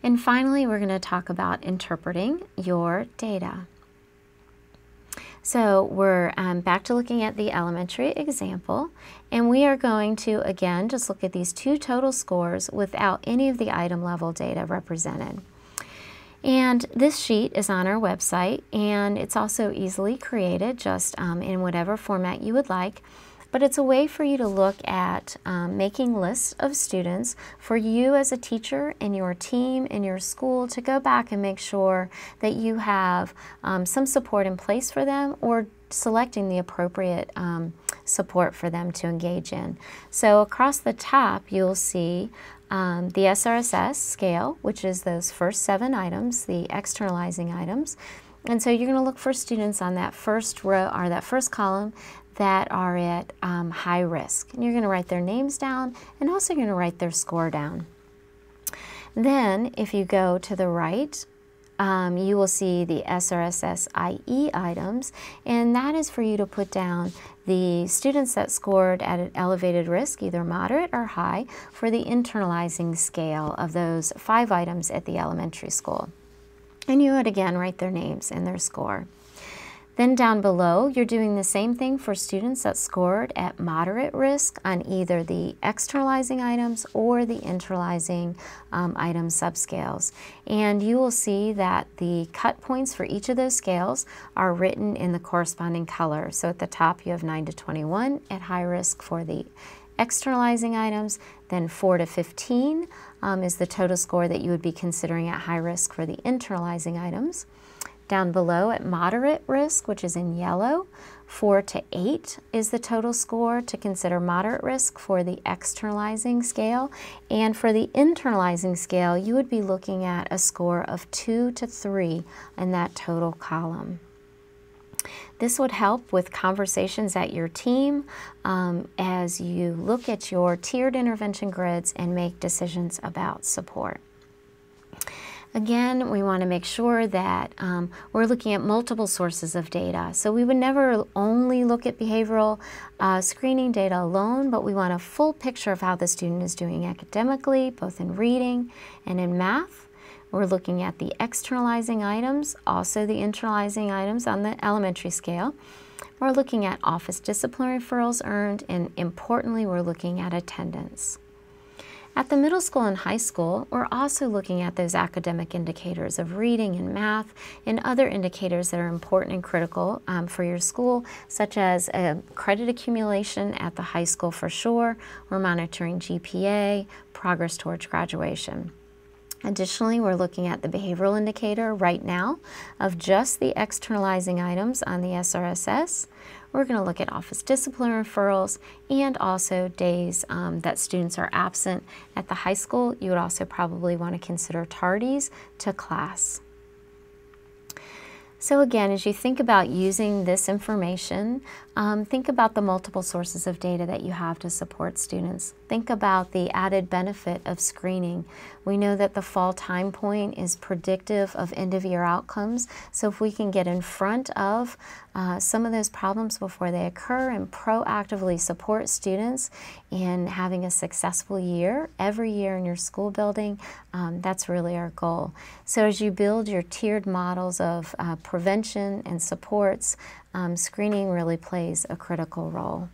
And finally, we're going to talk about interpreting your data. So we're back to looking at the elementary example, and we are going to, again, just look at these two total scores without any of the item level data represented. And this sheet is on our website, and it's also easily created just in whatever format you would like. But it's a way for you to look at making lists of students for you as a teacher and your team and your school to go back and make sure that you have some support in place for them, or selecting the appropriate support for them to engage in. So across the top, you'll see the SRSS scale, which is those first 7 items, the externalizing items. And so you're going to look for students on that first row, or that first column, that are at high risk. And you're going to write their names down, and also you're going to write their score down. Then, if you go to the right, you will see the SRSS IE items, and that is for you to put down the students that scored at an elevated risk, either moderate or high, for the internalizing scale of those 5 items at the elementary school. And you would again write their names and their score. Then down below, you're doing the same thing for students that scored at moderate risk on either the externalizing items or the internalizing item subscales. And you will see that the cut points for each of those scales are written in the corresponding color. So at the top, you have 9 to 21 at high risk for the externalizing items, then 4 to 15 is the total score that you would be considering at high risk for the internalizing items. Down below at moderate risk, which is in yellow, 4 to 8 is the total score to consider moderate risk for the externalizing scale. And for the internalizing scale, you would be looking at a score of 2 to 3 in that total column. This would help with conversations at your team as you look at your tiered intervention grids and make decisions about support. Again, we want to make sure that we're looking at multiple sources of data. So we would never only look at behavioral screening data alone, but we want a full picture of how the student is doing academically, both in reading and in math. We're looking at the externalizing items, also the internalizing items on the elementary scale. We're looking at office discipline referrals earned, and importantly, we're looking at attendance. At the middle school and high school, we're also looking at those academic indicators of reading and math and other indicators that are important and critical for your school, such as credit accumulation at the high school for sure. We're monitoring GPA, progress towards graduation. Additionally, we're looking at the behavioral indicator right now of just the externalizing items on the SRSS. We're going to look at office discipline referrals and also days that students are absent. At the high school, you would also probably want to consider tardies to class. So again, as you think about using this information, think about the multiple sources of data that you have to support students. Think about the added benefit of screening. We know that the fall time point is predictive of end-of-year outcomes, so if we can get in front of some of those problems before they occur and proactively support students in having a successful year, every year in your school building, that's really our goal. So as you build your tiered models of prevention and supports, screening really plays a critical role.